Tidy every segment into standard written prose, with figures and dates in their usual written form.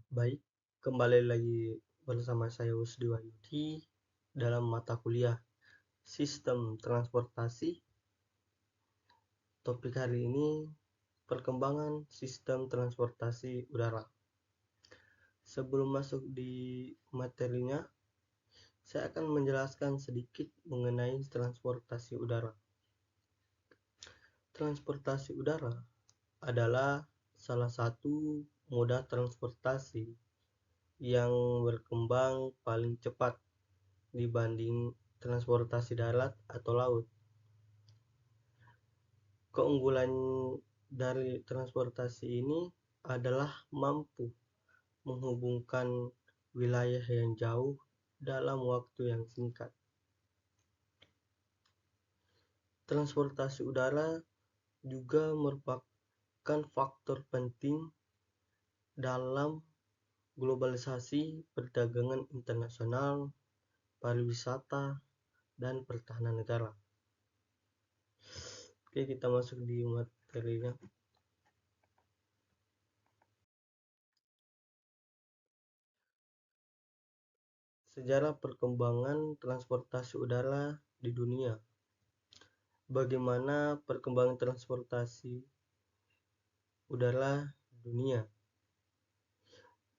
Baik, kembali lagi bersama saya Usdi Wahyudi dalam mata kuliah Sistem Transportasi. Topik hari ini perkembangan sistem transportasi udara. Sebelum masuk di materinya, saya akan menjelaskan sedikit mengenai transportasi udara. Transportasi udara adalah salah satu moda transportasi yang berkembang paling cepat dibanding transportasi darat atau laut. Keunggulan dari transportasi ini adalah mampu menghubungkan wilayah yang jauh dalam waktu yang singkat. Transportasi udara juga merupakan faktor penting dalam globalisasi perdagangan internasional, pariwisata, dan pertahanan negara. Oke, kita masuk di materinya. Sejarah perkembangan transportasi udara di dunia. Bagaimana perkembangan transportasi udara di dunia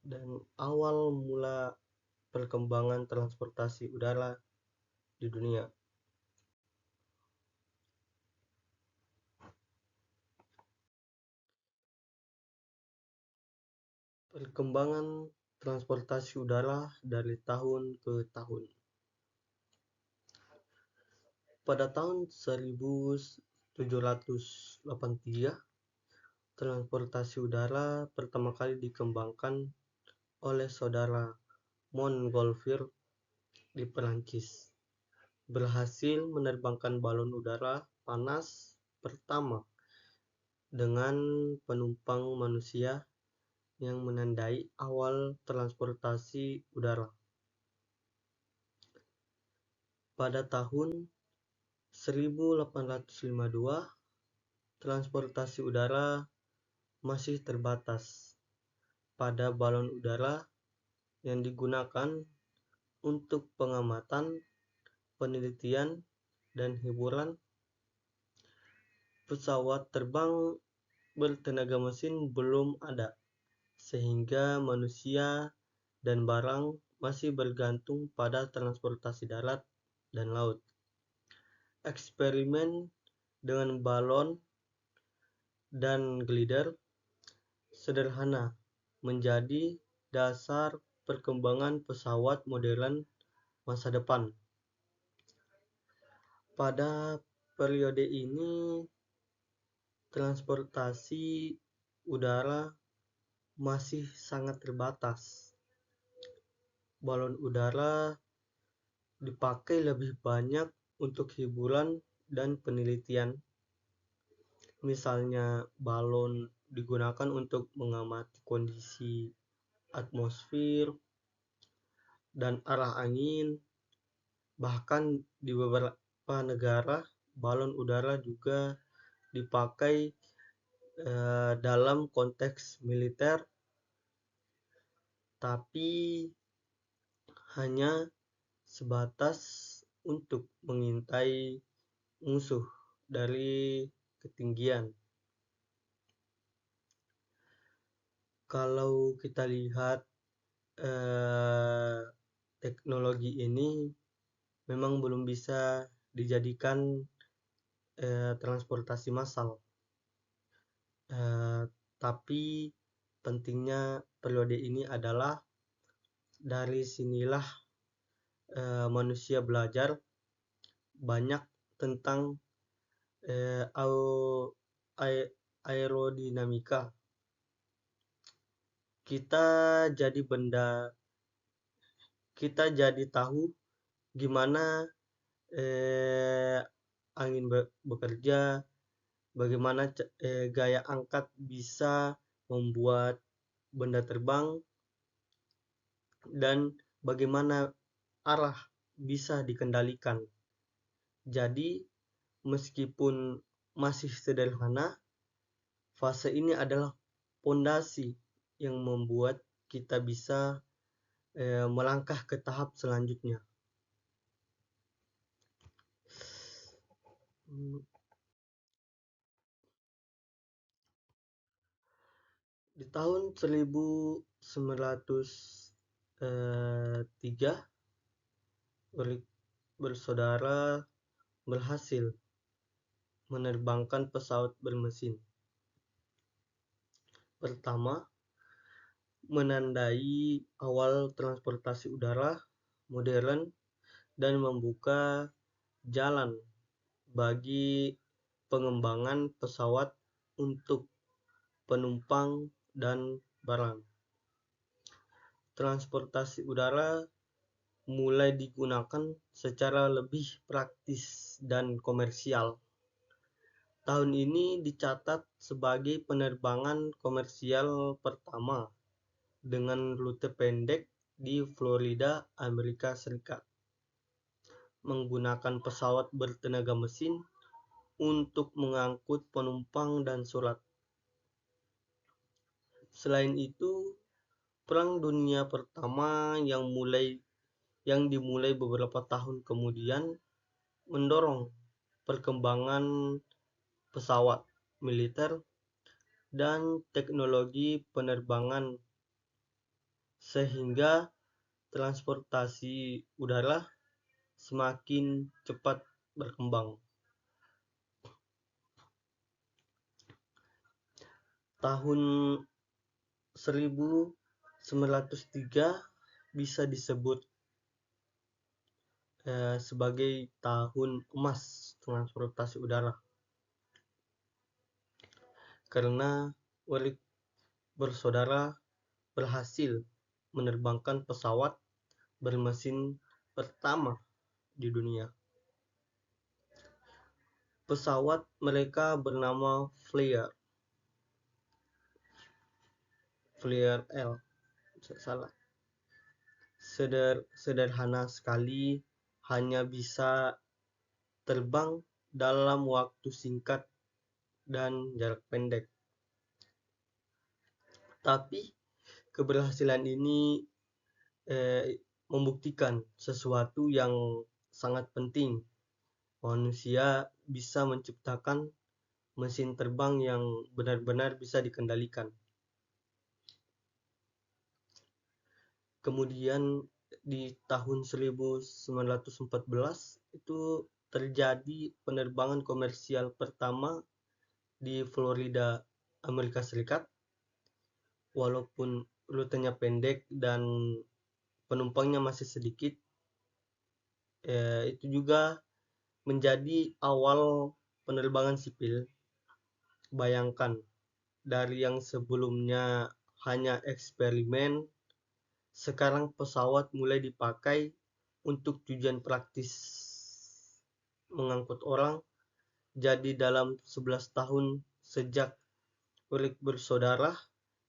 dan awal mula perkembangan transportasi udara di dunia. Perkembangan transportasi udara dari tahun ke tahun. Pada tahun 1783, transportasi udara pertama kali dikembangkan oleh saudara Montgolfier di Perancis. Berhasil menerbangkan balon udara panas pertama dengan penumpang manusia yang menandai awal transportasi udara. Pada tahun 1852, transportasi udara masih terbatas pada balon udara yang digunakan untuk pengamatan, penelitian, dan hiburan. Pesawat terbang bertenaga mesin belum ada, sehingga manusia dan barang masih bergantung pada transportasi darat dan laut. Eksperimen dengan balon dan glider sederhana menjadi dasar perkembangan pesawat modern masa depan. Pada periode ini, transportasi udara masih sangat terbatas. Balon udara dipakai lebih banyak untuk hiburan dan penelitian. Misalnya, balon digunakan untuk mengamati kondisi atmosfer dan arah angin. Bahkan di beberapa negara, balon udara juga dipakai dalam konteks militer, tapi hanya sebatas untuk mengintai musuh dari ketinggian. Kalau kita lihat teknologi ini memang belum bisa dijadikan transportasi massal, tapi pentingnya periode ini adalah dari sinilah manusia belajar banyak tentang aerodinamika. Kita jadi tahu gimana angin bekerja, bagaimana gaya angkat bisa membuat benda terbang, dan bagaimana arah bisa dikendalikan. Jadi, meskipun masih sederhana, fase ini adalah fondasi yang membuat kita bisa melangkah ke tahap selanjutnya. Di tahun 1903, bersaudara berhasil menerbangkan pesawat bermesin pertama, menandai awal transportasi udara modern dan membuka jalan bagi pengembangan pesawat untuk penumpang dan barang. Transportasi udara mulai digunakan secara lebih praktis dan komersial. Tahun ini dicatat sebagai penerbangan komersial pertama dengan rute pendek di Florida, Amerika Serikat, menggunakan pesawat bertenaga mesin untuk mengangkut penumpang dan surat. Selain itu, Perang Dunia Pertama yang dimulai beberapa tahun kemudian mendorong perkembangan pesawat militer dan teknologi penerbangan sehingga transportasi udara semakin cepat berkembang. Tahun 1903 bisa disebut sebagai tahun emas transportasi udara karena Wright bersaudara berhasil menerbangkan pesawat bermesin pertama di dunia. Pesawat mereka bernama Flair L. Sederhana sekali, hanya bisa terbang dalam waktu singkat dan jarak pendek. Tapi keberhasilan ini membuktikan sesuatu yang sangat penting. Manusia bisa menciptakan mesin terbang yang benar-benar bisa dikendalikan. Kemudian di tahun 1914 itu terjadi penerbangan komersial pertama di Florida, Amerika Serikat. Walaupun rutenya pendek dan penumpangnya masih sedikit, itu juga menjadi awal penerbangan sipil. Bayangkan, dari yang sebelumnya hanya eksperimen, sekarang pesawat mulai dipakai untuk tujuan praktis mengangkut orang. Jadi dalam 11 tahun sejak Wright bersaudara,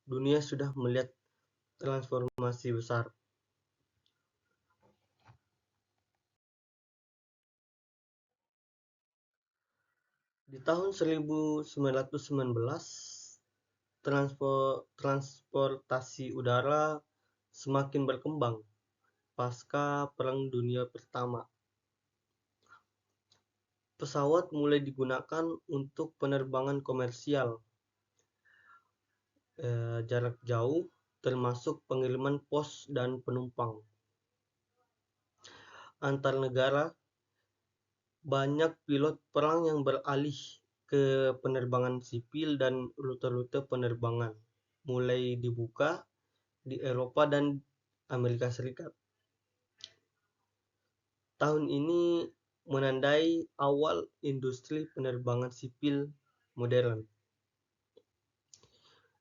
dunia sudah melihat transformasi besar. Di tahun 1919, transportasi udara semakin berkembang pasca Perang Dunia Pertama. Pesawat mulai digunakan untuk penerbangan komersial jarak jauh, termasuk pengiriman pos dan penumpang antar negara. Banyak pilot perang yang beralih ke penerbangan sipil dan rute-rute penerbangan mulai dibuka di Eropa dan Amerika Serikat. Tahun ini menandai awal industri penerbangan sipil modern.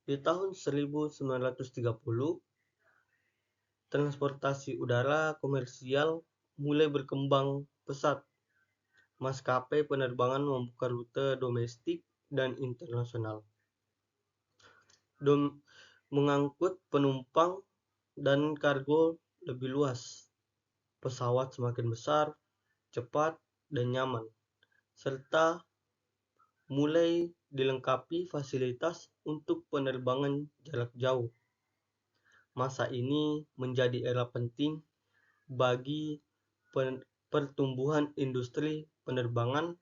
Di tahun 1930, transportasi udara komersial mulai berkembang pesat. Maskapai penerbangan membuka rute domestik dan internasional, mengangkut penumpang dan kargo lebih luas. Pesawat semakin besar, cepat, dan nyaman, serta mulai dilengkapi fasilitas untuk penerbangan jarak jauh. Masa ini menjadi era penting bagi pertumbuhan industri penerbangan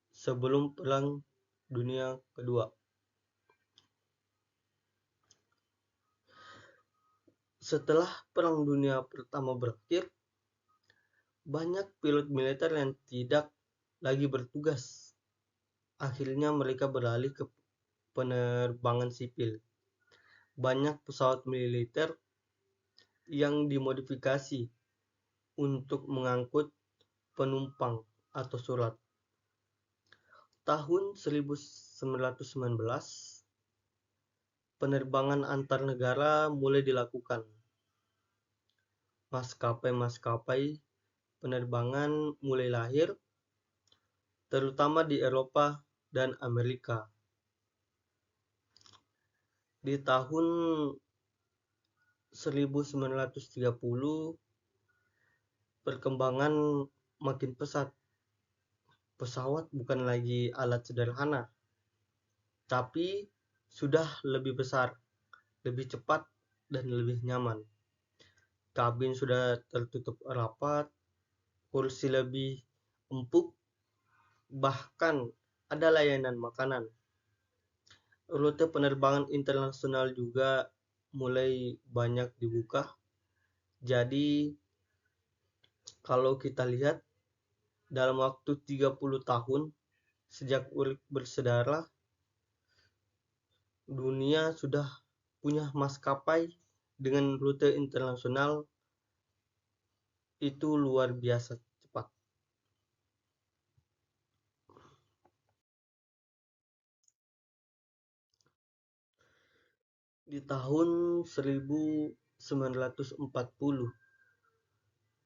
sebelum Perang Dunia Kedua. Setelah Perang Dunia Pertama berakhir, banyak pilot militer yang tidak lagi bertugas. Akhirnya mereka beralih ke penerbangan sipil. Banyak pesawat militer yang dimodifikasi untuk mengangkut penumpang atau surat. Tahun 1919, penerbangan antar negara mulai dilakukan. Maskapai-maskapai penerbangan mulai lahir, terutama di Eropa dan Amerika. Di tahun 1930, perkembangan makin pesat. Pesawat bukan lagi alat sederhana, tapi sudah lebih besar, lebih cepat, dan lebih nyaman. Kabin sudah tertutup rapat, kursi lebih empuk, bahkan ada layanan makanan. Rute penerbangan internasional juga mulai banyak dibuka. Jadi kalau kita lihat dalam waktu 30 tahun sejak Urip bersejarah, dunia sudah punya maskapai dengan rute internasional itu luar biasa cepat. Di tahun 1940,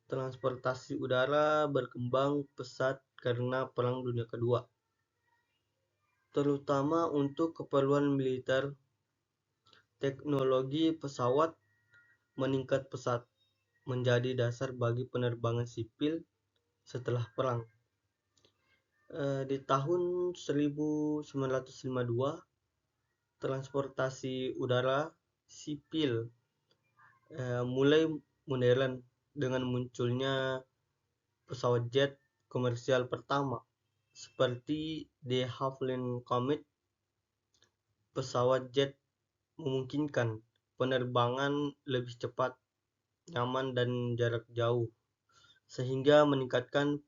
transportasi udara berkembang pesat karena Perang Dunia Kedua. Terutama untuk keperluan militer, teknologi pesawat meningkat pesat, menjadi dasar bagi penerbangan sipil setelah perang. Di tahun 1952, transportasi udara sipil mulai modern dengan munculnya pesawat jet komersial pertama seperti de Havilland Comet. Pesawat jet memungkinkan penerbangan lebih cepat, nyaman, dan jarak jauh, sehingga meningkatkan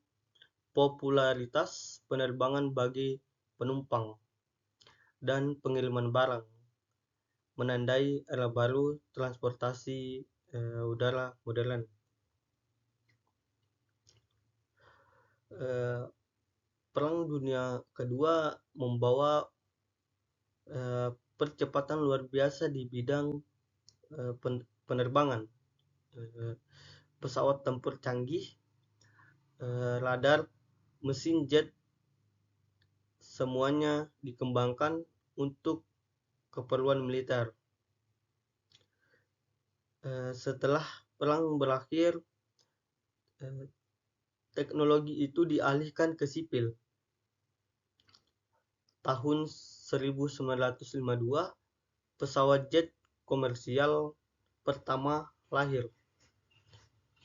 popularitas penerbangan bagi penumpang dan pengiriman barang, menandai era baru transportasi udara modern. Perang Dunia Kedua membawa percepatan luar biasa di bidang penerbangan. Pesawat tempur canggih, radar, mesin jet, semuanya dikembangkan untuk keperluan militer. Setelah perang berakhir, teknologi itu dialihkan ke sipil. Tahun 1952, pesawat jet komersial pertama lahir.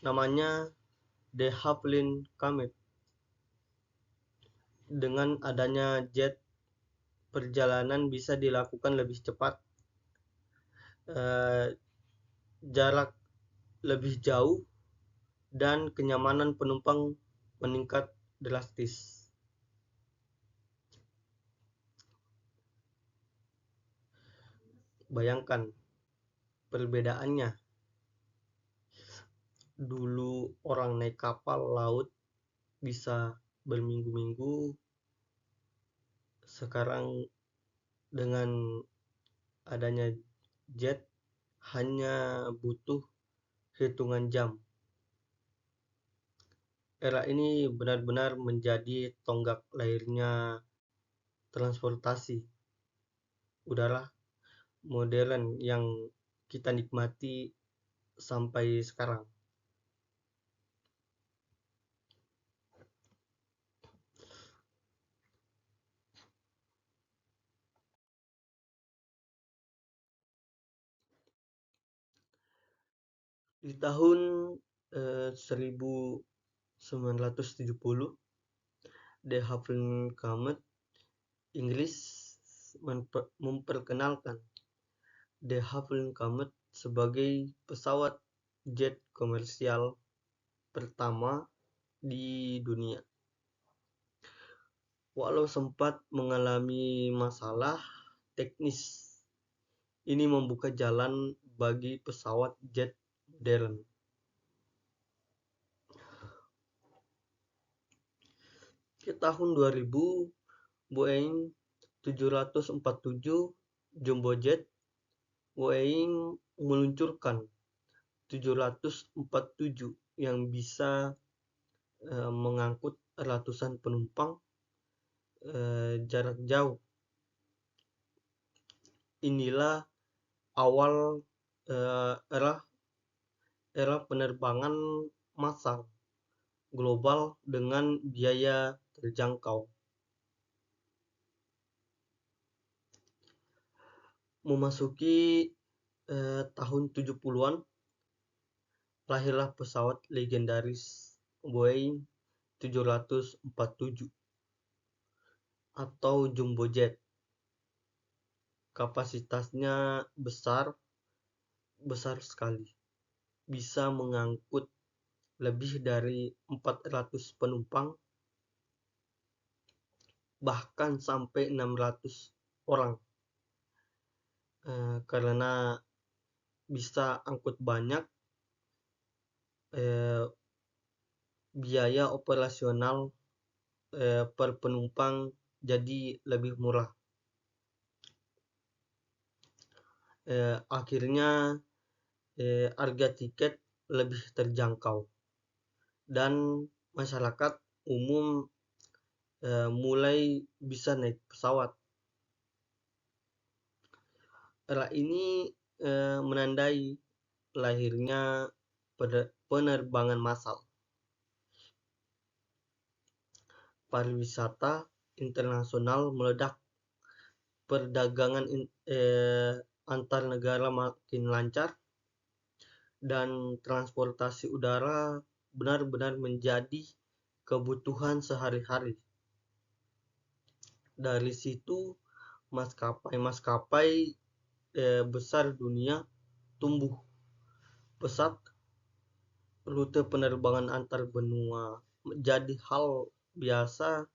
Namanya de Havilland Comet. Dengan adanya jet, perjalanan bisa dilakukan lebih cepat, jarak lebih jauh, dan kenyamanan penumpang meningkat drastis. Bayangkan perbedaannya. Dulu orang naik kapal laut bisa berminggu-minggu, sekarang dengan adanya jet hanya butuh hitungan jam. Era ini benar-benar menjadi tonggak lahirnya transportasi udara modern yang kita nikmati sampai sekarang. Di tahun 1970, The Having Comet, Inggris memperkenalkan The Having Comet sebagai pesawat jet komersial pertama di dunia. Walau sempat mengalami masalah teknis, ini membuka jalan bagi pesawat jet modern. Ke tahun 2000, Boeing 747 Jumbo Jet, Boeing meluncurkan 747 yang bisa mengangkut ratusan penumpang jarak jauh. Inilah awal era penerbangan massal global dengan biaya terjangkau. Memasuki tahun 70-an, lahirlah pesawat legendaris Boeing 747 atau Jumbo Jet. Kapasitasnya besar sekali. Bisa mengangkut lebih dari 400 penumpang, bahkan sampai 600 orang. Karena bisa angkut banyak, biaya operasional per penumpang jadi lebih murah. Akhirnya harga tiket lebih terjangkau dan masyarakat umum mulai bisa naik pesawat. Era ini menandai lahirnya penerbangan massal. Pariwisata internasional meledak. Perdagangan antar negara makin lancar dan transportasi udara benar-benar menjadi kebutuhan sehari-hari. Dari situ maskapai besar dunia tumbuh pesat. Rute penerbangan antar benua menjadi hal biasa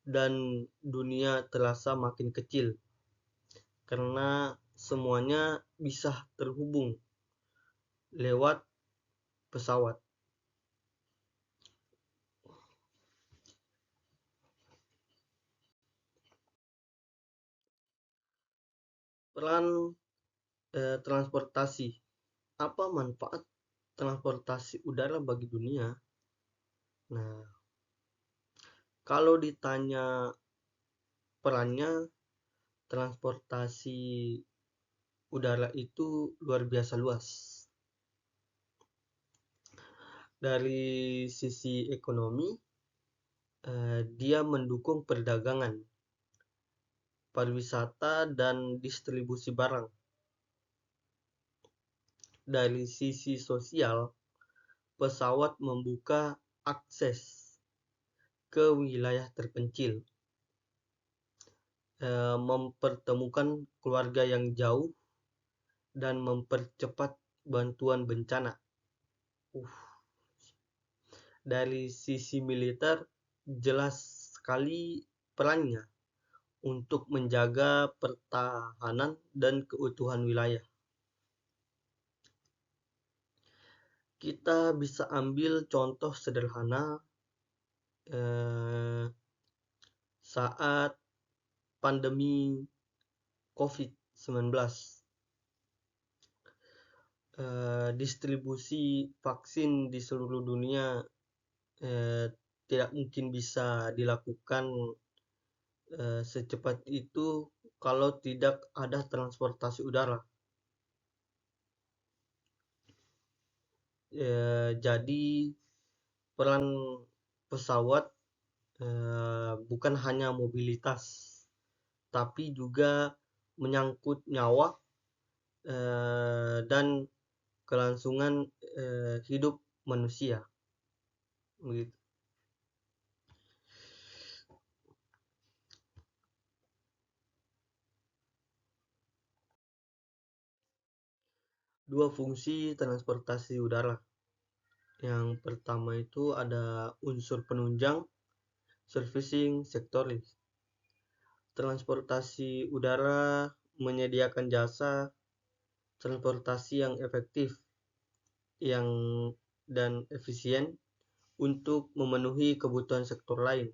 dan dunia terasa makin kecil karena semuanya bisa terhubung lewat pesawat. Peran transportasi. Apa manfaat transportasi udara bagi dunia? Nah, kalau ditanya perannya, transportasi udara itu luar biasa luas. Dari sisi ekonomi, dia mendukung perdagangan, pariwisata, dan distribusi barang. Dari sisi sosial, pesawat membuka akses ke wilayah terpencil, mempertemukan keluarga yang jauh, dan mempercepat bantuan bencana. Dari sisi militer, jelas sekali perannya untuk menjaga pertahanan dan keutuhan wilayah. Kita bisa ambil contoh sederhana saat pandemi COVID-19. Distribusi vaksin di seluruh dunia tidak mungkin bisa dilakukan secepat itu kalau tidak ada transportasi udara. Jadi peran pesawat bukan hanya mobilitas, tapi juga menyangkut nyawa dan kelangsungan hidup manusia. Begitu. Dua fungsi transportasi udara. Yang pertama itu ada unsur penunjang, servicing sectoris. Transportasi udara menyediakan jasa transportasi yang efektif yang dan efisien untuk memenuhi kebutuhan sektor lain.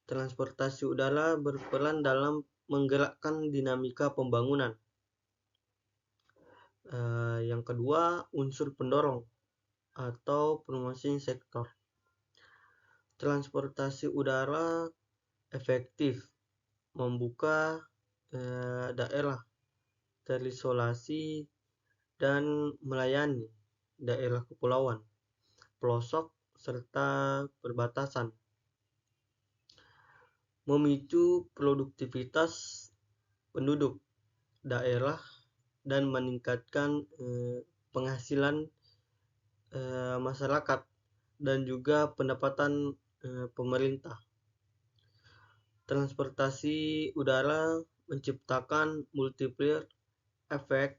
Transportasi udara berperan dalam menggerakkan dinamika pembangunan. Yang kedua, unsur pendorong atau promosi sektor. Transportasi udara efektif membuka daerah terisolasi dan melayani daerah kepulauan, pelosok, serta perbatasan. Memicu produktivitas penduduk daerah dan meningkatkan penghasilan masyarakat dan juga pendapatan pemerintah. Transportasi udara menciptakan multiplier efek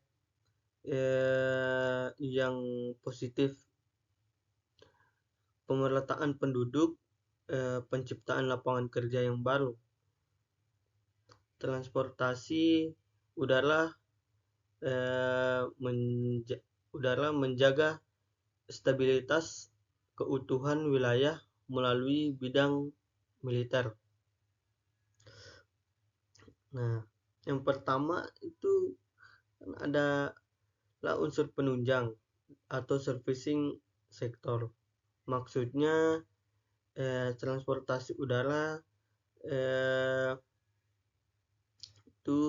yang positif, pemerataan penduduk, penciptaan lapangan kerja yang baru. Transportasi udara menjaga stabilitas keutuhan wilayah melalui bidang militer. Nah, yang pertama itu ada unsur penunjang atau servicing sektor. Maksudnya transportasi udara itu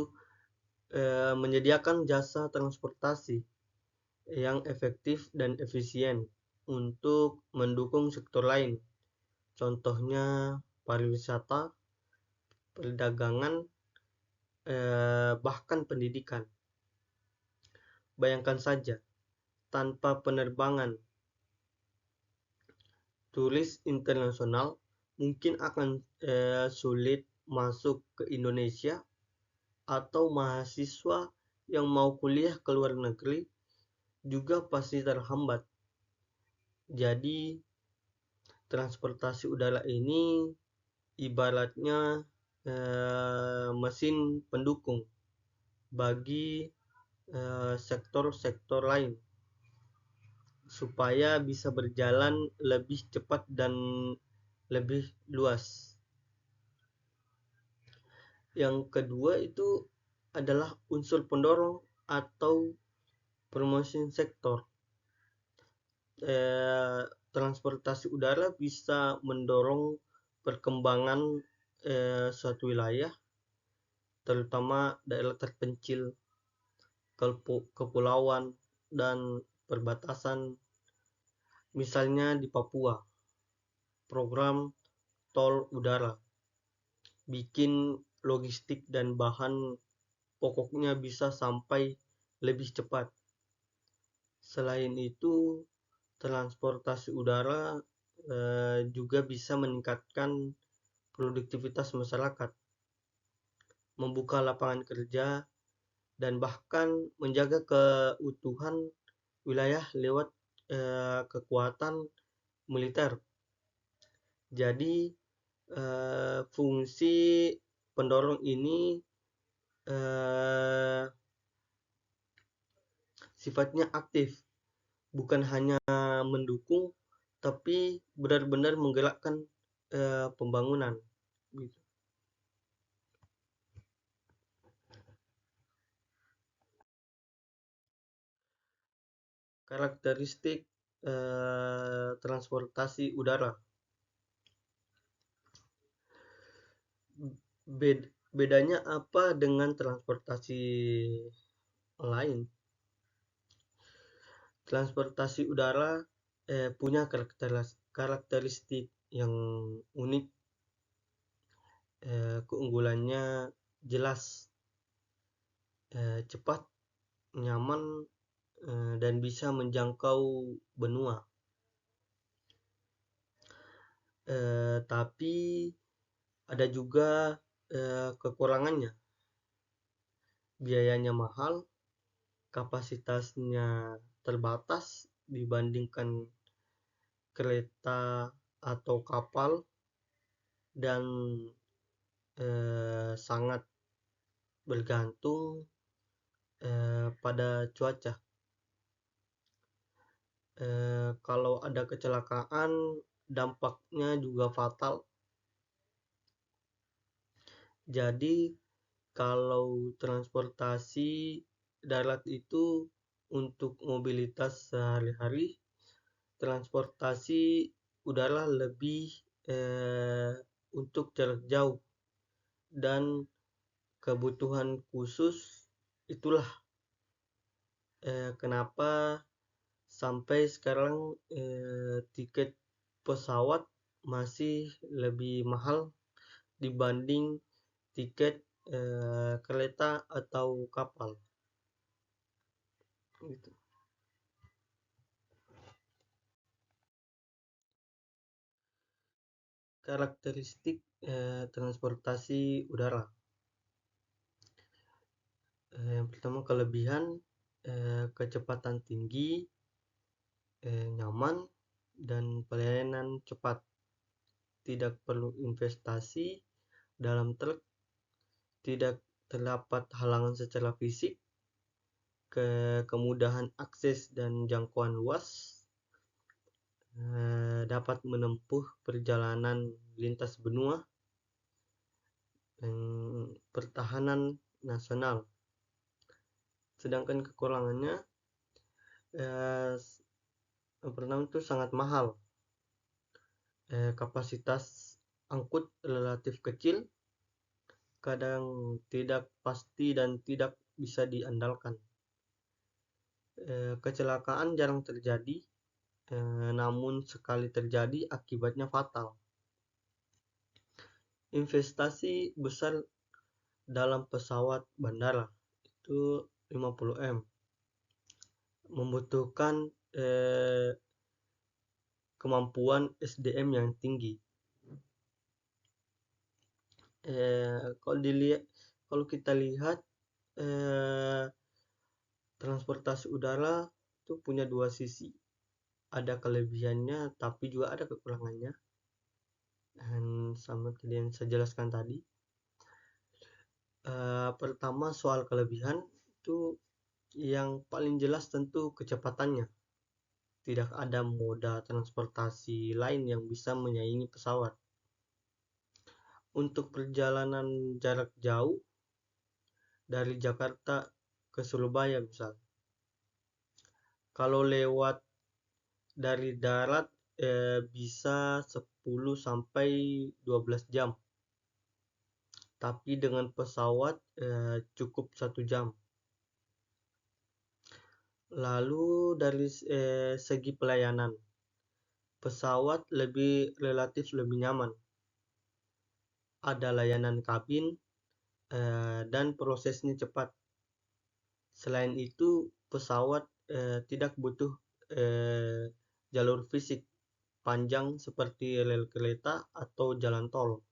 menyediakan jasa transportasi yang efektif dan efisien untuk mendukung sektor lain. Contohnya pariwisata, perdagangan, bahkan pendidikan. Bayangkan saja, tanpa penerbangan turis internasional mungkin akan sulit masuk ke Indonesia, atau mahasiswa yang mau kuliah ke luar negeri juga pasti terhambat. Jadi transportasi udara ini ibaratnya mesin pendukung bagi sektor-sektor lain supaya bisa berjalan lebih cepat dan lebih luas. Yang kedua itu adalah unsur pendorong atau promotion sektor. Transportasi udara bisa mendorong perkembangan suatu wilayah, terutama daerah terpencil, kepulauan, dan perbatasan. Misalnya di Papua, program tol udara bikin logistik dan bahan pokoknya bisa sampai lebih cepat. Selain itu, transportasi udara juga bisa meningkatkan produktivitas masyarakat, membuka lapangan kerja, dan bahkan menjaga keutuhan wilayah lewat kekuatan militer. Jadi fungsi pendorong ini sifatnya aktif, bukan hanya mendukung, tapi benar-benar menggerakkan pembangunan. Gitu. Karakteristik transportasi udara. Bedanya apa dengan transportasi lain? Transportasi udara punya karakteristik yang unik. Keunggulannya jelas, cepat, nyaman, dan bisa menjangkau benua. Tapi ada juga kekurangannya. Biayanya mahal, kapasitasnya terbatas dibandingkan kereta atau kapal, dan sangat bergantung pada cuaca. Kalau ada kecelakaan, dampaknya juga fatal. Jadi kalau transportasi darat itu untuk mobilitas sehari-hari, transportasi udara lebih untuk jarak jauh dan kebutuhan khusus. Itulah kenapa sampai sekarang tiket pesawat masih lebih mahal dibanding tiket kereta atau kapal. Gitu. Karakteristik transportasi udara. Yang pertama, kelebihan kecepatan tinggi, nyaman, dan pelayanan cepat. Tidak perlu investasi dalam truk, tidak terdapat halangan secara fisik, kemudahan akses dan jangkauan luas, dapat menempuh perjalanan lintas benua, dan pertahanan nasional. Sedangkan kekurangannya, yang pertama itu sangat mahal. Kapasitas angkut relatif kecil, kadang tidak pasti dan tidak bisa diandalkan. Kecelakaan jarang terjadi, namun sekali terjadi akibatnya fatal. Investasi besar dalam pesawat bandara itu 50M, membutuhkan kemampuan SDM yang tinggi. Kalau kita lihat transportasi udara itu punya dua sisi. Ada kelebihannya tapi juga ada kekurangannya. Dan sama tadi yang saya jelaskan tadi. Pertama, soal kelebihan itu yang paling jelas tentu kecepatannya. Tidak ada moda transportasi lain yang bisa menyaingi pesawat. Untuk perjalanan jarak jauh dari Jakarta ke Surabaya misal, kalau lewat dari darat bisa 10 sampai 12 jam. Tapi dengan pesawat cukup 1 jam. Lalu dari segi pelayanan, pesawat relatif lebih nyaman. Ada layanan kabin dan prosesnya cepat. Selain itu, pesawat tidak butuh jalur fisik panjang seperti rel kereta atau jalan tol.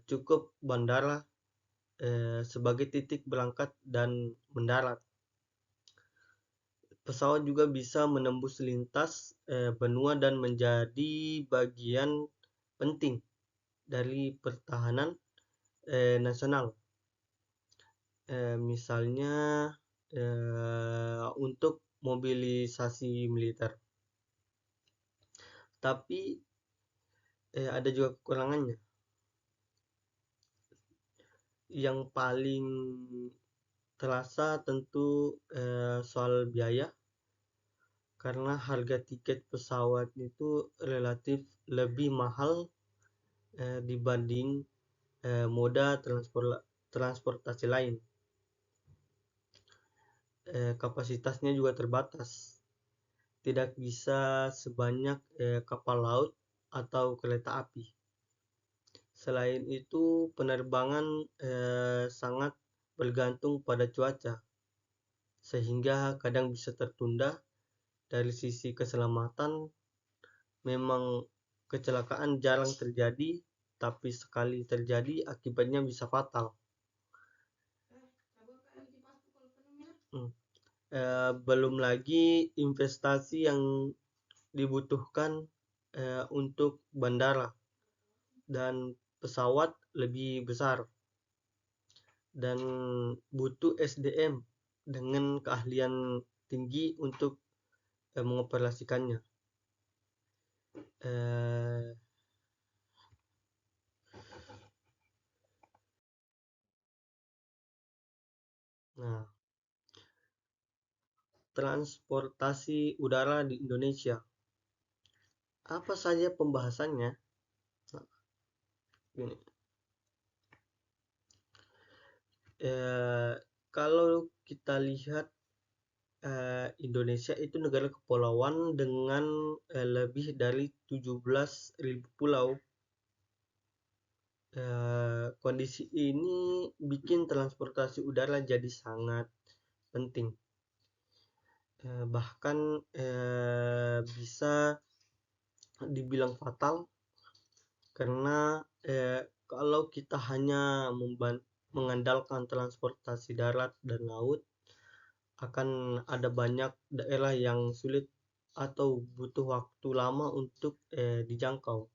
Cukup bandara sebagai titik berangkat dan mendarat. Pesawat juga bisa menembus lintas benua dan menjadi bagian penting dari pertahanan nasional. Misalnya untuk mobilisasi militer. Tapi ada juga kekurangannya. Yang paling terasa tentu soal biaya, karena harga tiket pesawat itu relatif lebih mahal dibanding moda transportasi lain. Kapasitasnya juga terbatas, tidak bisa sebanyak kapal laut atau kereta api. Selain itu, penerbangan sangat bergantung pada cuaca, sehingga kadang bisa tertunda. Dari sisi keselamatan, memang kecelakaan jarang terjadi, tapi sekali terjadi akibatnya bisa fatal. Belum lagi investasi yang dibutuhkan untuk bandara dan pesawat lebih besar, dan butuh SDM dengan keahlian tinggi untuk mengoperasikannya. Nah, transportasi udara di Indonesia. Apa saja pembahasannya? Nah, gini. Kalau kita lihat, Indonesia itu negara kepulauan dengan lebih dari 17.000 pulau. Kondisi ini bikin transportasi udara jadi sangat penting. Bahkan bisa dibilang fatal karena kalau kita hanya mengandalkan transportasi darat dan laut, akan ada banyak daerah yang sulit atau butuh waktu lama untuk dijangkau.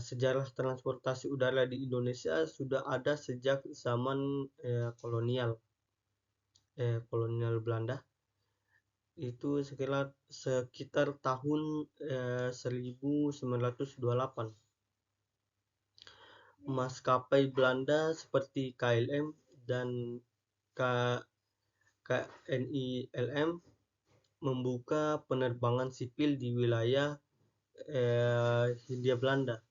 Sejarah transportasi udara di Indonesia sudah ada sejak zaman kolonial Belanda. Itu sekitar tahun 1928. Maskapai Belanda seperti KLM dan KNILM membuka penerbangan sipil di wilayah Hindia Belanda.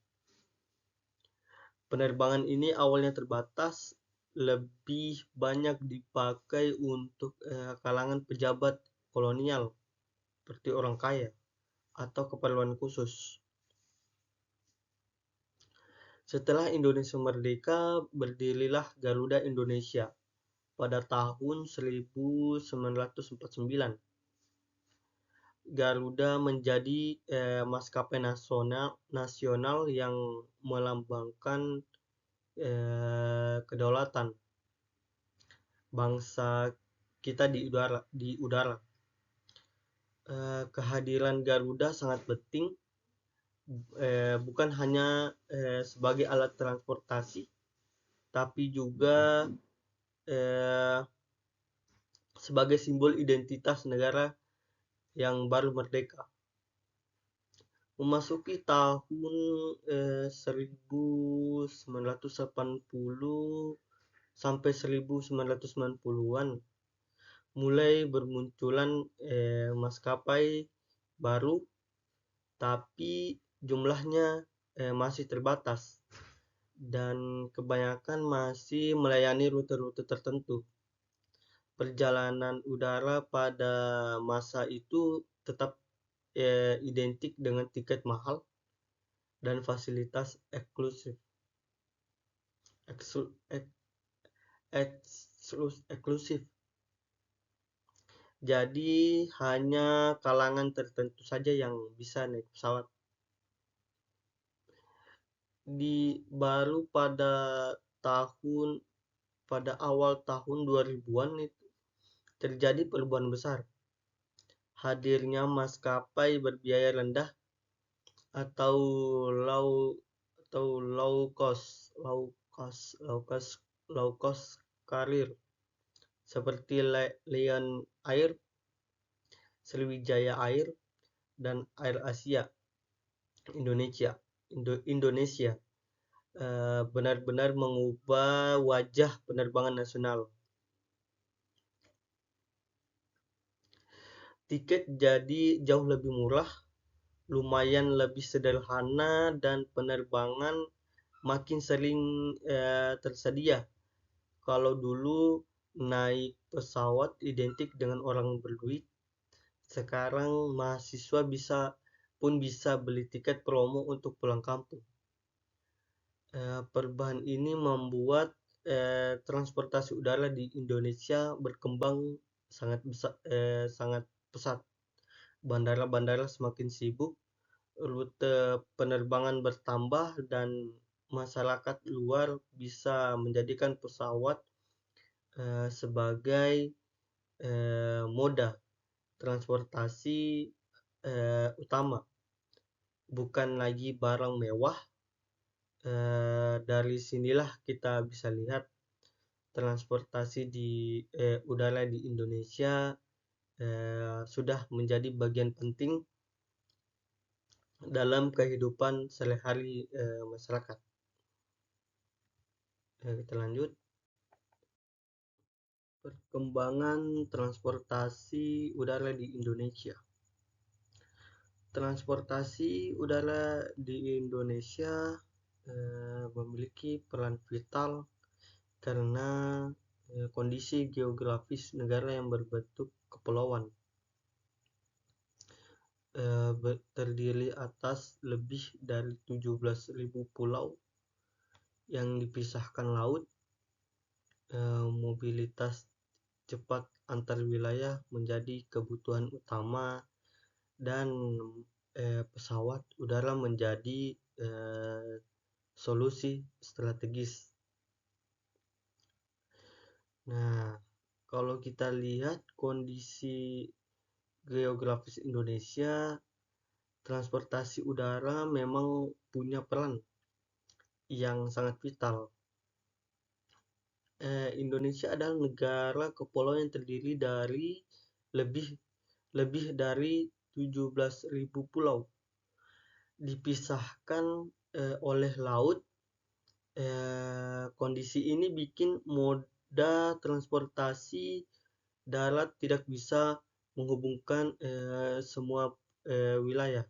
Penerbangan ini awalnya terbatas, lebih banyak dipakai untuk kalangan pejabat kolonial seperti orang kaya atau keperluan khusus. Setelah Indonesia merdeka, berdirilah Garuda Indonesia pada tahun 1949. Garuda menjadi maskapai nasional yang melambangkan kedaulatan bangsa kita di udara. Kehadiran Garuda sangat penting, bukan hanya sebagai alat transportasi, tapi juga sebagai simbol identitas negara yang baru merdeka. Memasuki tahun 1980 sampai 1990-an, mulai bermunculan maskapai baru, tapi jumlahnya masih terbatas dan kebanyakan masih melayani rute-rute tertentu. Perjalanan udara pada masa itu tetap identik dengan tiket mahal dan fasilitas eksklusif. Jadi hanya kalangan tertentu saja yang bisa naik pesawat. Baru pada awal tahun 2000-an itu terjadi perubahan besar. Hadirnya maskapai berbiaya rendah atau low cost carrier seperti Lion Air, Sriwijaya Air, dan Air Asia Indonesia benar-benar mengubah wajah penerbangan nasional. Tiket jadi jauh lebih murah, lumayan lebih sederhana, dan penerbangan makin sering tersedia. Kalau dulu naik pesawat identik dengan orang berduit, sekarang mahasiswa pun bisa beli tiket promo untuk pulang kampung. Perubahan ini membuat transportasi udara di Indonesia berkembang sangat pesat. Bandara-bandara semakin sibuk, rute penerbangan bertambah, dan masyarakat luar bisa menjadikan pesawat sebagai moda transportasi utama, bukan lagi barang mewah. Dari sinilah kita bisa lihat transportasi di udara di Indonesia sudah menjadi bagian penting dalam kehidupan sehari-hari masyarakat. Kita lanjut. Perkembangan transportasi udara di Indonesia. Transportasi udara di Indonesia memiliki peran vital karena kondisi geografis negara yang berbentuk kepulauan, terdiri atas lebih dari 17.000 pulau yang dipisahkan laut. Mobilitas cepat antar wilayah menjadi kebutuhan utama, dan pesawat udara menjadi solusi strategis. Nah, kalau kita lihat kondisi geografis Indonesia, transportasi udara memang punya peran yang sangat vital. Indonesia adalah negara kepulauan yang terdiri dari lebih dari 17.000 pulau, dipisahkan oleh laut. Kondisi ini bikin moda transportasi darat tidak bisa menghubungkan semua wilayah.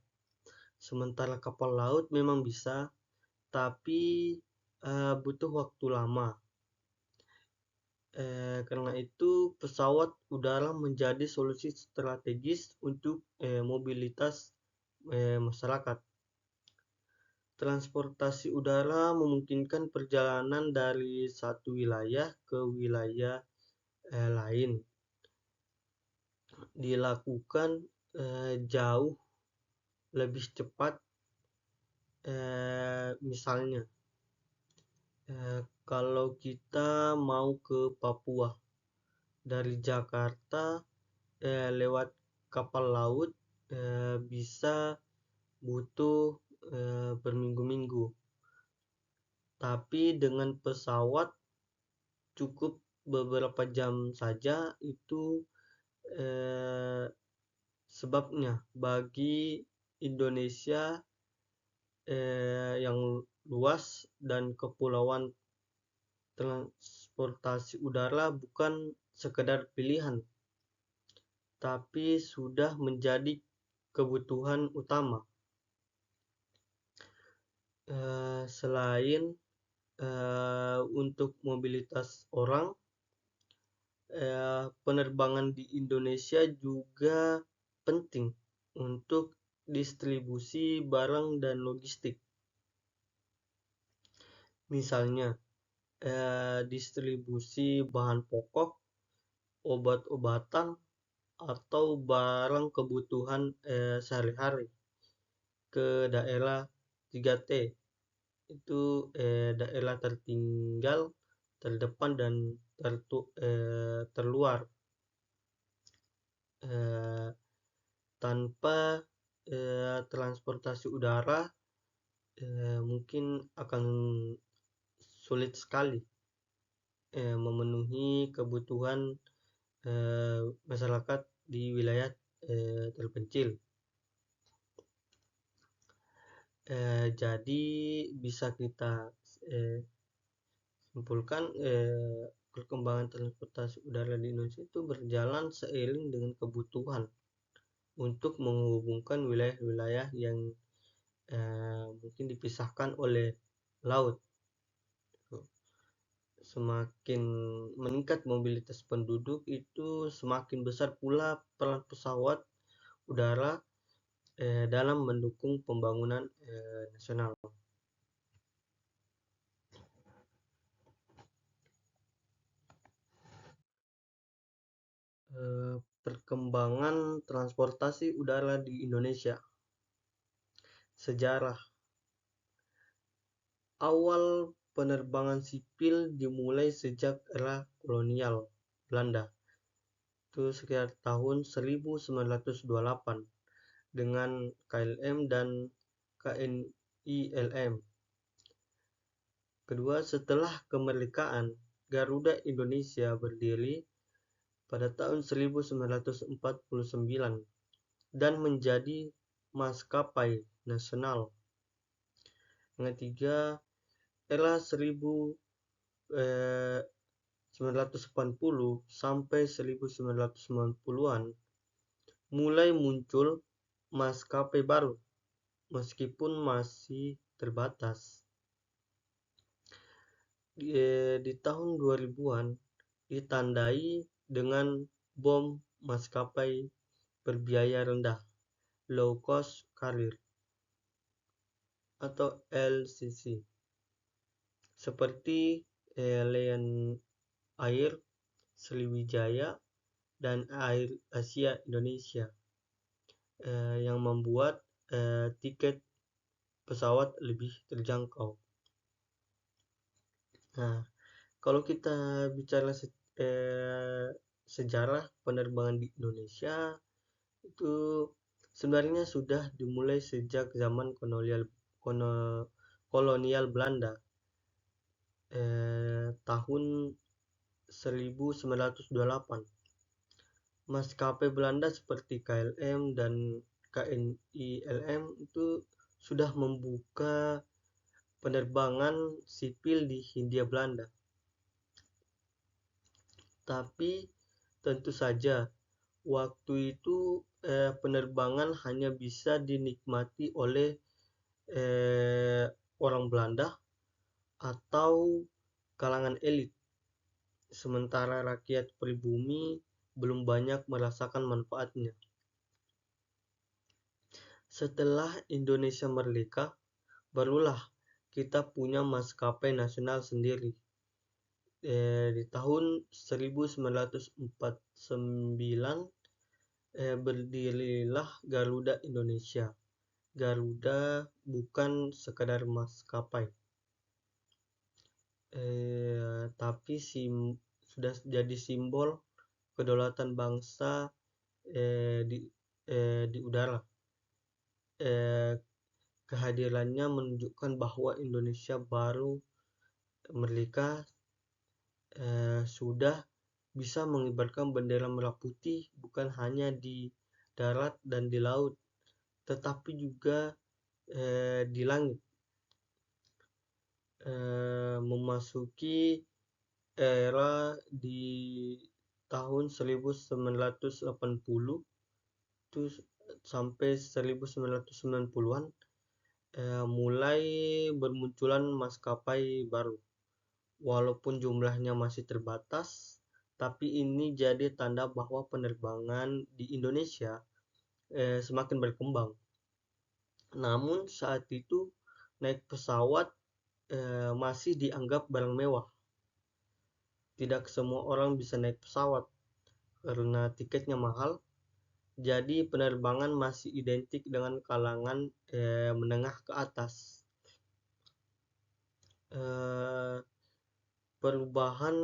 Sementara kapal laut memang bisa, tapi butuh waktu lama. Karena itu pesawat udara menjadi solusi strategis untuk mobilitas masyarakat. Transportasi udara memungkinkan perjalanan dari satu wilayah ke wilayah lain, dilakukan jauh lebih cepat. Misalnya kalau kita mau ke Papua dari Jakarta lewat kapal laut bisa butuh berminggu-minggu, tapi dengan pesawat cukup beberapa jam saja. Itu sebabnya bagi Indonesia yang luas dan kepulauan, transportasi udara bukan sekedar pilihan, tapi sudah menjadi kebutuhan utama. Selain untuk mobilitas orang, penerbangan di Indonesia juga penting untuk distribusi barang dan logistik. Misalnya distribusi bahan pokok, obat-obatan, atau barang kebutuhan sehari-hari ke daerah 3T, itu daerah tertinggal, terdepan, dan terluar. Tanpa transportasi udara mungkin akan sulit sekali memenuhi kebutuhan masyarakat di wilayah terpencil. Jadi bisa kita simpulkan perkembangan transportasi udara di Indonesia itu berjalan seiring dengan kebutuhan untuk menghubungkan wilayah-wilayah yang mungkin dipisahkan oleh laut. Semakin meningkat mobilitas penduduk, itu semakin besar pula peran pesawat udara dalam mendukung pembangunan nasional. Perkembangan transportasi udara di Indonesia. Sejarah. Awal penerbangan sipil dimulai sejak era kolonial Belanda, itu sekitar tahun 1928 dengan KLM dan KNILM. Kedua, setelah kemerdekaan, Garuda Indonesia berdiri pada tahun 1949 dan menjadi maskapai nasional. Yang ketiga, era 1980 sampai 1990-an mulai muncul maskapai baru, meskipun masih terbatas. Di tahun 2000-an ditandai dengan bom maskapai berbiaya rendah, low cost carrier atau LCC, seperti Lion Air, Sriwijaya, dan Air Asia Indonesia, yang membuat tiket pesawat lebih terjangkau. Nah, kalau kita bicara sejarah penerbangan di Indonesia, itu sebenarnya sudah dimulai sejak zaman kolonial Belanda, tahun 1928. Maskapai Belanda seperti KLM dan KNILM itu sudah membuka penerbangan sipil di Hindia Belanda. Tapi tentu saja waktu itu penerbangan hanya bisa dinikmati oleh orang Belanda atau kalangan elit, sementara rakyat pribumi belum banyak merasakan manfaatnya. Setelah Indonesia merdeka, barulah kita punya maskapai nasional sendiri. Di tahun 1949 berdirilah Garuda Indonesia. Garuda bukan sekadar maskapai, tapi sudah jadi simbol kedaulatan bangsa di udara. Kehadirannya menunjukkan bahwa Indonesia baru merdeka sudah bisa mengibarkan bendera merah putih bukan hanya di darat dan di laut, tetapi juga di langit. Memasuki era di tahun 1980 itu sampai 1990-an mulai bermunculan maskapai baru. Walaupun jumlahnya masih terbatas, tapi ini jadi tanda bahwa penerbangan di Indonesia semakin berkembang. Namun saat itu naik pesawat masih dianggap barang mewah. Tidak semua orang bisa naik pesawat karena tiketnya mahal. Jadi penerbangan masih identik dengan kalangan menengah ke atas. Perubahan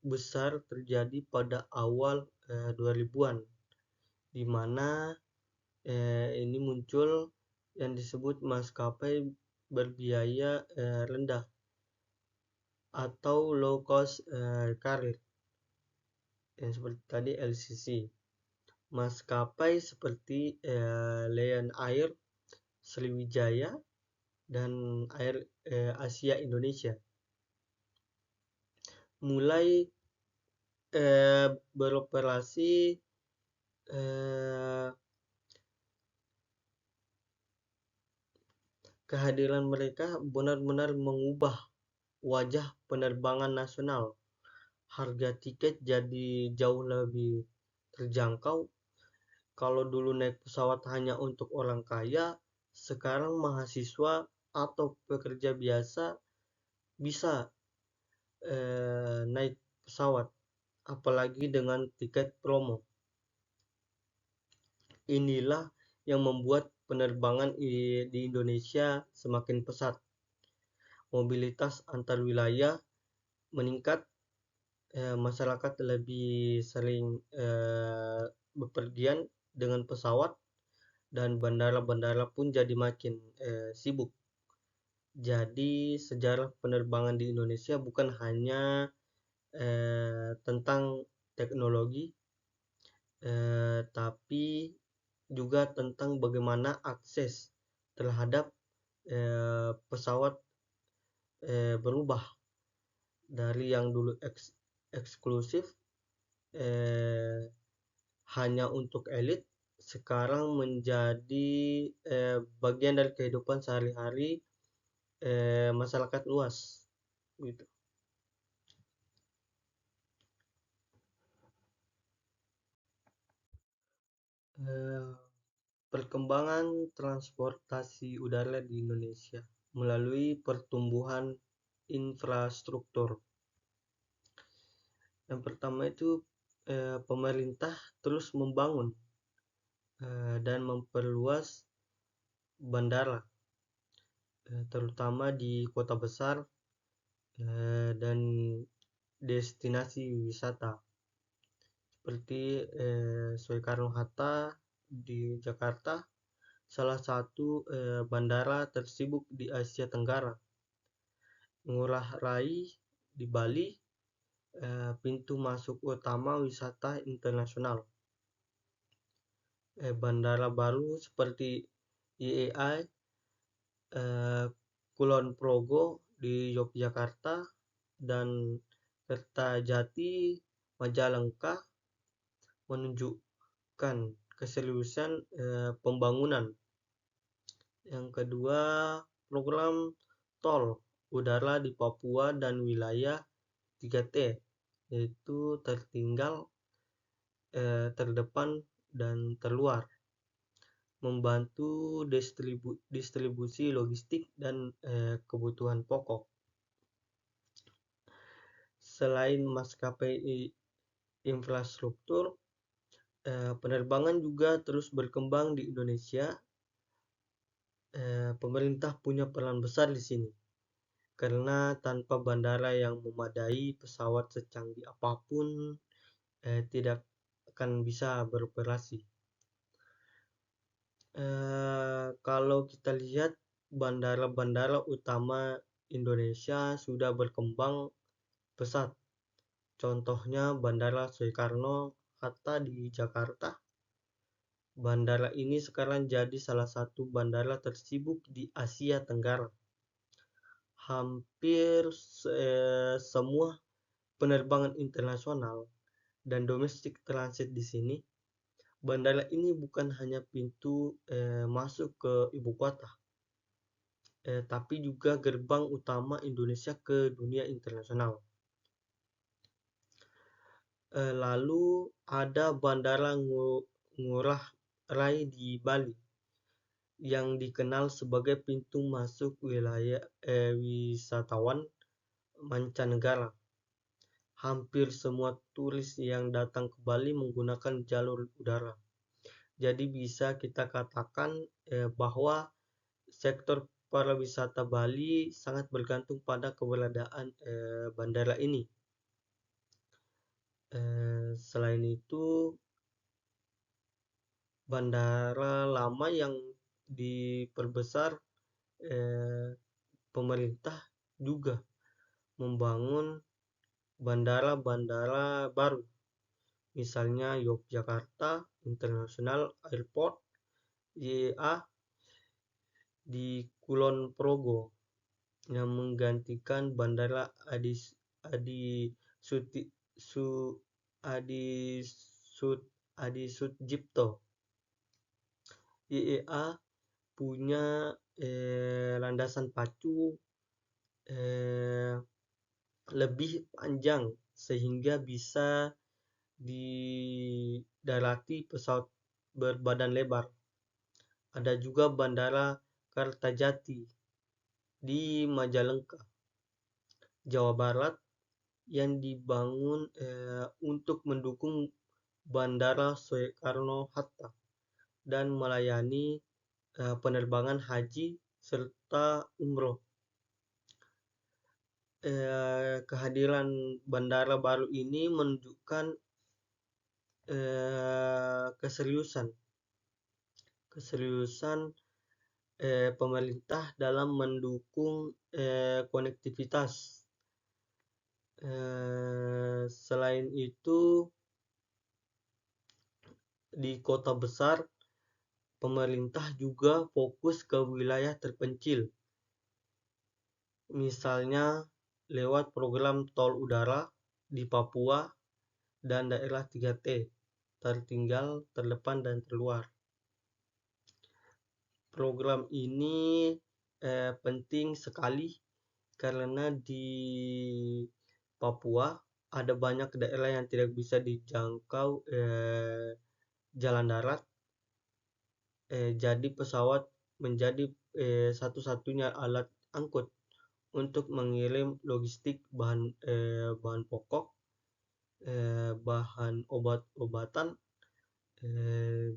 besar terjadi pada awal 2000-an, di mana ini muncul yang disebut maskapai berbiaya rendah atau low cost carrier, yang seperti tadi LCC. Maskapai seperti Lion Air, Sriwijaya, dan Air Asia Indonesia mulai beroperasi kehadiran mereka benar-benar mengubah wajah penerbangan nasional. Harga tiket jadi jauh lebih terjangkau. Kalau dulu naik pesawat hanya untuk orang kaya, sekarang mahasiswa atau pekerja biasa bisa naik pesawat, apalagi dengan tiket promo. Inilah yang membuat penerbangan di Indonesia semakin pesat. Mobilitas antar wilayah meningkat, masyarakat lebih sering bepergian dengan pesawat, dan bandara-bandara pun jadi makin sibuk. Jadi sejarah penerbangan di Indonesia bukan hanya tentang teknologi, tapi juga tentang bagaimana akses terhadap pesawat berubah dari yang dulu eksklusif, eh, hanya untuk elit, sekarang menjadi bagian dari kehidupan sehari-hari masyarakat luas gitu. Eh, Perkembangan transportasi udara di Indonesia melalui pertumbuhan infrastruktur. Yang pertama itu pemerintah terus membangun dan memperluas bandara, terutama di kota besar dan destinasi wisata seperti Soekarno-Hatta di Jakarta, salah satu bandara tersibuk di Asia Tenggara. Ngurah Rai di Bali, pintu masuk utama wisata internasional. Bandara baru seperti IAI, Kulon Progo di Yogyakarta, dan Kertajati Majalengka menunjukkan keseriusan pembangunan. Yang kedua, program tol udara di Papua dan wilayah 3T, yaitu tertinggal, terdepan, dan terluar, membantu distribusi logistik dan kebutuhan pokok. Selain maskapai infrastruktur, penerbangan juga terus berkembang di Indonesia. Pemerintah punya peran besar di sini, karena tanpa bandara yang memadai, pesawat secanggih apapun tidak akan bisa beroperasi. Kalau kita lihat bandara-bandara utama Indonesia sudah berkembang pesat. Contohnya Bandara Soekarno-Hatta di Jakarta. Bandara ini sekarang jadi salah satu bandara tersibuk di Asia Tenggara. Hampir semua penerbangan internasional dan domestik transit di sini. Bandara ini bukan hanya pintu masuk ke ibu kota, tapi juga gerbang utama Indonesia ke dunia internasional. Lalu ada Bandara Ngurah Rai di Bali, yang dikenal sebagai pintu masuk wilayah wisatawan mancanegara. Hampir semua turis yang datang ke Bali menggunakan jalur udara. Jadi bisa kita katakan bahwa sektor pariwisata Bali sangat bergantung pada keberadaan bandara ini. Selain itu, bandara lama yang diperbesar, pemerintah juga membangun bandara-bandara baru, misalnya Yogyakarta International Airport (YIA) di Kulon Progo, yang menggantikan Bandara Adi Sucipto. YIA punya landasan pacu lebih panjang sehingga bisa didarati pesawat berbadan lebar. Ada juga Bandara Kertajati di Majalengka, Jawa Barat, yang dibangun untuk mendukung Bandara Soekarno-Hatta dan melayani penerbangan haji serta umroh. Kehadiran bandara baru ini menunjukkan keseriusan pemerintah dalam mendukung konektivitas. Selain itu, di kota besar, pemerintah juga fokus ke wilayah terpencil, misalnya lewat program tol udara di Papua dan daerah 3T, tertinggal, terdepan, dan terluar. Program ini penting sekali karena di Papua ada banyak daerah yang tidak bisa dijangkau jalan darat, jadi pesawat menjadi satu-satunya alat angkut untuk mengirim logistik bahan pokok, bahan obat-obatan.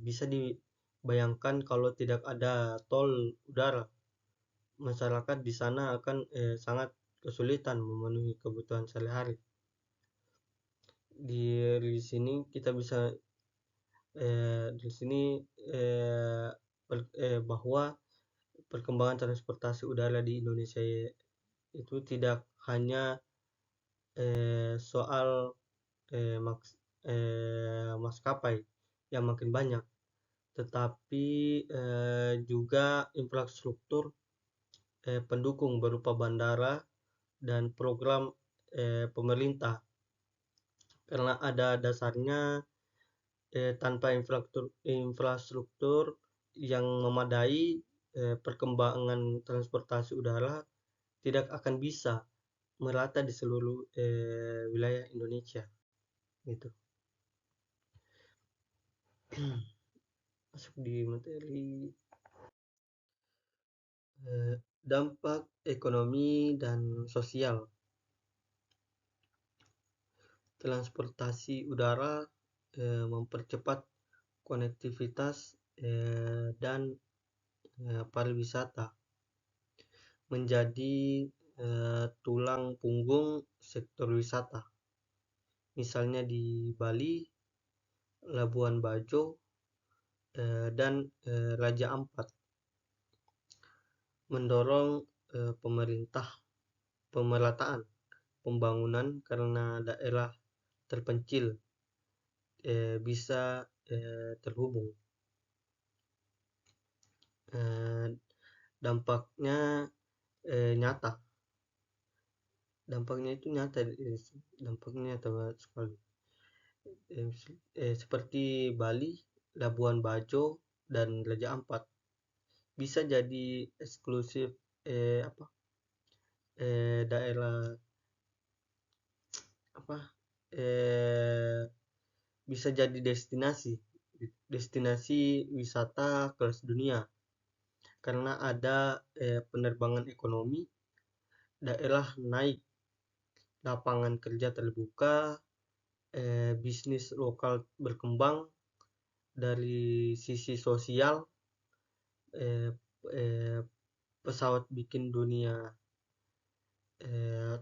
Bisa dibayangkan kalau tidak ada tol udara, masyarakat di sana akan sangat kesulitan memenuhi kebutuhan sehari-hari. Di sini kita bisa bahwa perkembangan transportasi udara di Indonesia itu tidak hanya soal maskapai yang makin banyak, tetapi juga infrastruktur pendukung berupa bandara dan program pemerintah. Karena ada dasarnya, tanpa infrastruktur yang memadai, perkembangan transportasi udara tidak akan bisa merata di seluruh wilayah Indonesia. Gitu. Masuk di materi dampak ekonomi dan sosial. Transportasi udara mempercepat konektivitas dan pariwisata, menjadi tulang punggung sektor wisata. Misalnya di Bali, Labuan Bajo, dan Raja Ampat. Mendorong pemerataan pembangunan karena daerah terpencil bisa terhubung. Dampaknya nyata. Dampaknya nyata banget sekali. Seperti Bali, Labuan Bajo, dan Raja Ampat bisa jadi eksklusif daerah bisa jadi destinasi wisata kelas dunia karena ada penerbangan ekonomi, daerah naik, lapangan kerja terbuka, bisnis lokal berkembang. Dari sisi sosial, pesawat bikin dunia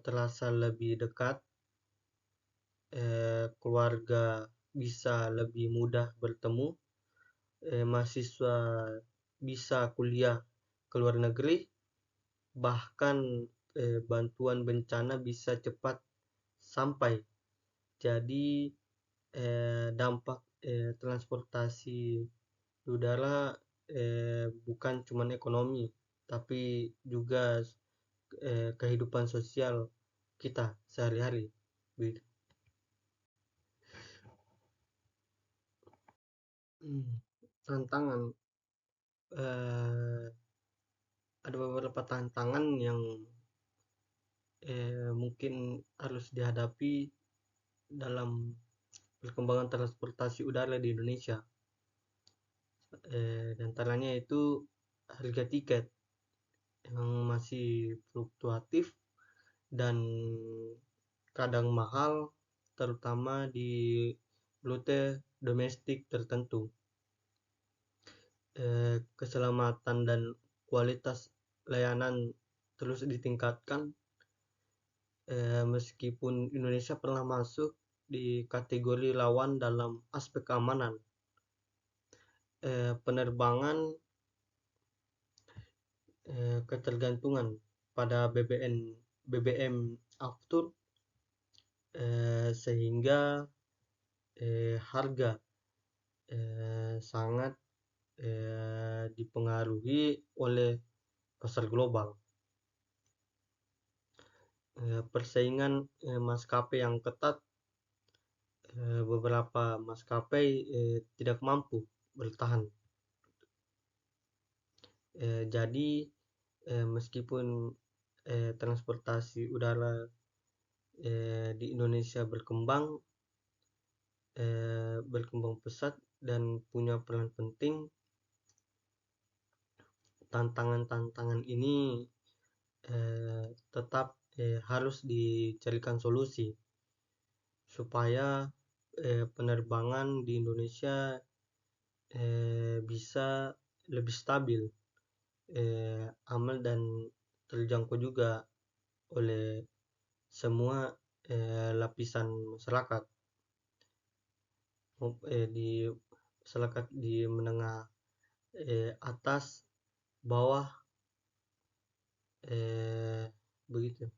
terasa lebih dekat, keluarga bisa lebih mudah bertemu, mahasiswa bisa kuliah ke luar negeri, bahkan bantuan bencana bisa cepat sampai. Jadi dampak transportasi udara bukan cuma ekonomi, tapi juga kehidupan sosial kita sehari-hari. Tantangan, ada beberapa tantangan yang mungkin harus dihadapi dalam perkembangan transportasi udara di Indonesia. Di antaranya itu harga tiket yang masih fluktuatif dan kadang mahal, terutama di rute domestik tertentu. keselamatan dan kualitas layanan terus ditingkatkan, meskipun Indonesia pernah masuk di kategori rawan dalam aspek keamanan. Penerbangan ketergantungan pada BBM aftur, sehingga harga sangat dipengaruhi oleh pasar global. Persaingan maskapai yang ketat, beberapa maskapai tidak mampu bertahan. Jadi meskipun transportasi udara di Indonesia berkembang pesat dan punya peran penting, tantangan-tantangan ini tetap harus dicarikan solusi supaya penerbangan di Indonesia bisa lebih stabil, aman dan terjangkau juga oleh semua lapisan masyarakat, di masyarakat di menengah atas, bawah, begitu.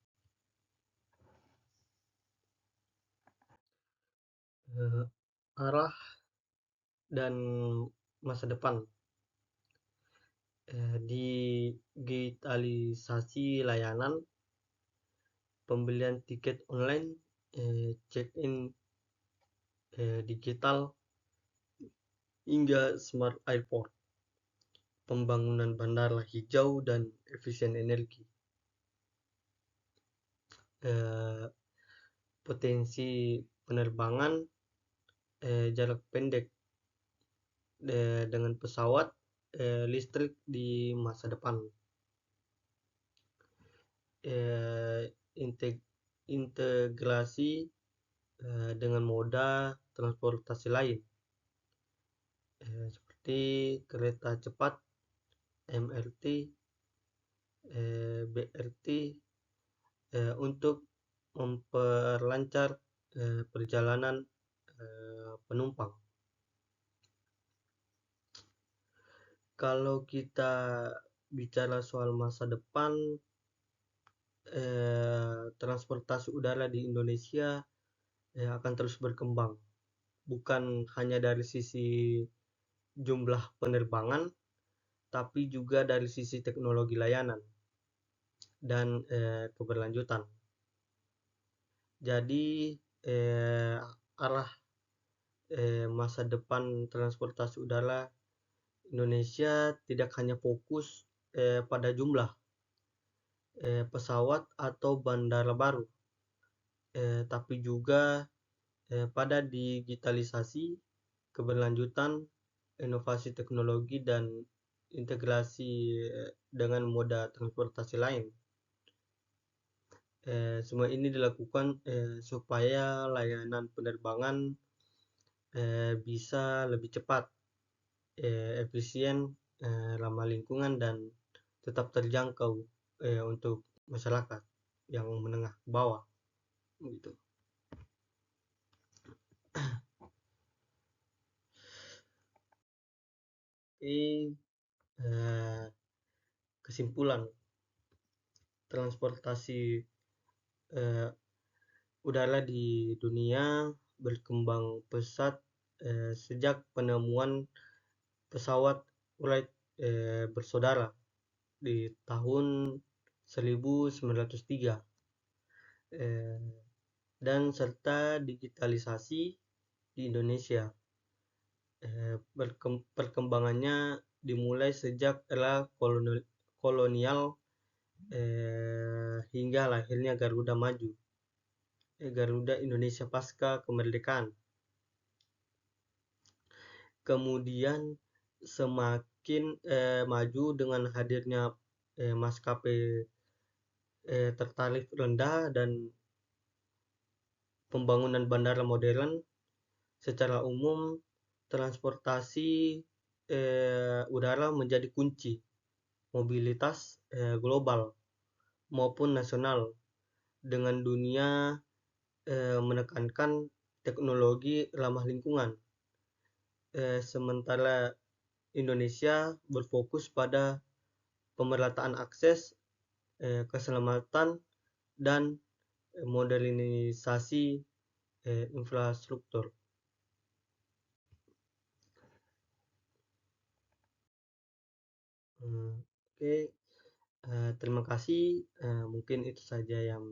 Arah dan masa depan. Digitalisasi layanan, pembelian tiket online, check-in digital, hingga smart airport, pembangunan bandara hijau dan efisien energi. Potensi penerbangan jarak pendek dengan pesawat listrik di masa depan. Integrasi dengan moda transportasi lain, seperti kereta cepat, MRT, BRT, untuk memperlancar perjalanan penumpang. Kalau kita bicara soal masa depan, transportasi udara di Indonesia akan terus berkembang, bukan hanya dari sisi jumlah penerbangan, tapi juga dari sisi teknologi layanan dan keberlanjutan. Jadi arah masa depan transportasi udara Indonesia tidak hanya fokus pada jumlah pesawat atau bandara baru, tapi juga pada digitalisasi, keberlanjutan, inovasi teknologi, dan integrasi dengan moda transportasi lain. Semua ini dilakukan supaya layanan penerbangan bisa lebih cepat, efisien, ramah lingkungan, dan tetap terjangkau untuk masyarakat yang menengah ke bawah, gitu. Kesimpulan, transportasi udara di dunia berkembang pesat sejak penemuan pesawat Wright bersaudara di tahun 1903, dan serta digitalisasi di Indonesia. Perkembangannya dimulai sejak era kolonial hingga lahirnya Garuda Maju, Garuda Indonesia pasca kemerdekaan. Kemudian semakin maju dengan hadirnya maskapai tertarif rendah dan pembangunan bandara modern. Secara umum, transportasi udara menjadi kunci mobilitas global maupun nasional, dengan dunia menekankan teknologi ramah lingkungan. Sementara Indonesia berfokus pada pemerataan akses, keselamatan, dan modernisasi infrastruktur. Oke, terima kasih. Mungkin itu saja yang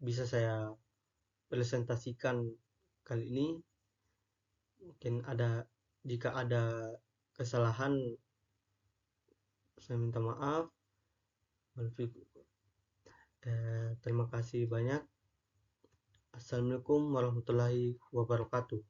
bisa saya presentasikan kali ini. Mungkin jika ada kesalahan, saya minta maaf. Terima kasih banyak. Assalamualaikum warahmatullahi wabarakatuh.